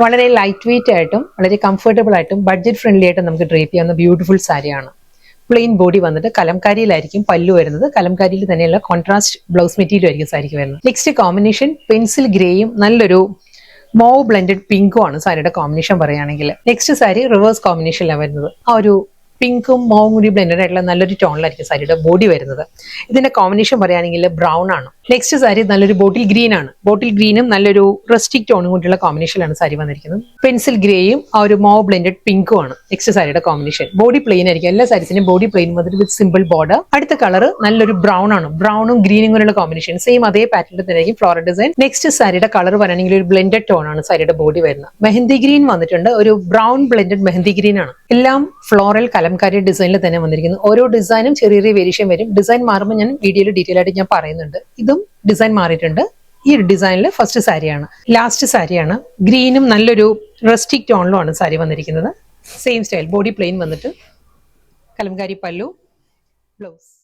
വളരെ light weight ആയിട്ടും വളരെ കംഫർട്ടബിൾ ആയിട്ടും ബഡ്ജറ്റ് ഫ്രണ്ട്ലി ആയിട്ടും നമുക്ക് ഡ്രേപ്പ് ചെയ്യാവുന്ന ബ്യൂട്ടിഫുൾ സാരിയാണ്. പ്ലെയിൻ ബോഡി വന്നിട്ട് കലംകാരിയിലായിരിക്കും പല്ലു വരുന്നത്. കലംകാരിയിൽ തന്നെയുള്ള കോൺട്രാസ്റ്റ് ബ്ലൗസ് മെറ്റീരിയൽ ആയിരിക്കും സാരിക്ക് വരുന്നത്. നെക്സ്റ്റ് കോമ്പിനേഷൻ പെൻസിൽ ഗ്രേയും നല്ലൊരു മോവ് ബ്ലെൻഡഡ് പിങ്കും ആണ് സാരിയുടെ കോമ്പിനേഷൻ പറയുകയാണെങ്കിൽ. നെക്സ്റ്റ് സാരി റിവേഴ്സ് കോമ്പിനേഷനിലാണ് വരുന്നത്. ആ ഒരു പിങ്കും മോവും കൂടി ബ്ലെൻഡഡ് ആയിട്ടുള്ള നല്ലൊരു ടോണിലായിരിക്കും സാരിയുടെ ബോഡി വരുന്നത്. ഇതിന്റെ കോമ്പിനേഷൻ പറയുകയാണെങ്കിൽ ബ്രൗൺ ആണ്. നെക്സ്റ്റ് സാരി നല്ലൊരു ബോട്ടിൽ ഗ്രീൻ ആണ്. ബോട്ടിൽ ഗ്രീനും നല്ലൊരു റസ്റ്റിക് ടോണും കൂടിയുള്ള കോമ്പിനേഷനിലാണ് സാരി വന്നിരിക്കുന്നത്. പെൻസിൽ ഗ്രേയും ആ ഒരു മോവ് ബ്ലെൻഡഡ് പിങ്കും ആണ് നെക്സ്റ്റ് സാരിയുടെ കോമ്പിനേഷൻ. ബോഡി പ്ലെയിൻ ആയിരിക്കും. എല്ലാ സാരീസിനും ബോഡി പ്ലെയിൻ വന്നിട്ട് വിത്ത് സിമ്പിൾ ബോർഡർ. അടുത്ത കളർ നല്ലൊരു ബ്രൗൺ ആണ്. ബ്രൗണും ഗ്രീനും കൂടിയുള്ള കോമ്പിനേഷൻ സെയിം അതേ പാറ്റേണിൽ തന്നെ ആയിരിക്കും ഫ്ലോറൽ ഡിസൈൻ. നെക്സ്റ്റ് സാരിയുടെ കളർ പറയുകയാണെങ്കിൽ ഒരു ബ്ലെൻഡഡ് ടോൺ ആണ് സാരിയുടെ ബോഡി വരുന്നത്. മെഹന്തി ഗ്രീൻ വന്നിട്ടുണ്ട്. ഒരു ബ്രൗൺ ബ്ലെൻഡഡ് മെഹന്തി ഗ്രീൻ ആണ്. എല്ലാം ഫ്ലോറൽ കലംകാരി ഡിസൈനിൽ തന്നെ വന്നിരിക്കുന്നു. ഓരോ ഡിസൈനും ചെറിയ ചെറിയ വേരിയേഷൻ വരും. ഡിസൈൻ മാറുമ്പോൾ ഞാൻ വീഡിയോയിൽ ഡീറ്റെയിൽ ആയിട്ട് ഞാൻ പറയുന്നുണ്ട്. ഇതും ഡിസൈൻ മാറിയിട്ടുണ്ട്. ഈ ഒരു ഡിസൈനിൽ ഫസ്റ്റ് സാരിയാണ്. ലാസ്റ്റ് സാരിയാണ്. ഗ്രീനും നല്ലൊരു റസ്റ്റിക് ടോണിലുമാണ് സാരി വന്നിരിക്കുന്നത്. സെയിം സ്റ്റൈൽ ബോഡി പ്ലെയിൻ വന്നിട്ട് കലംകാരി പല്ലു ബ്ലൗസ്.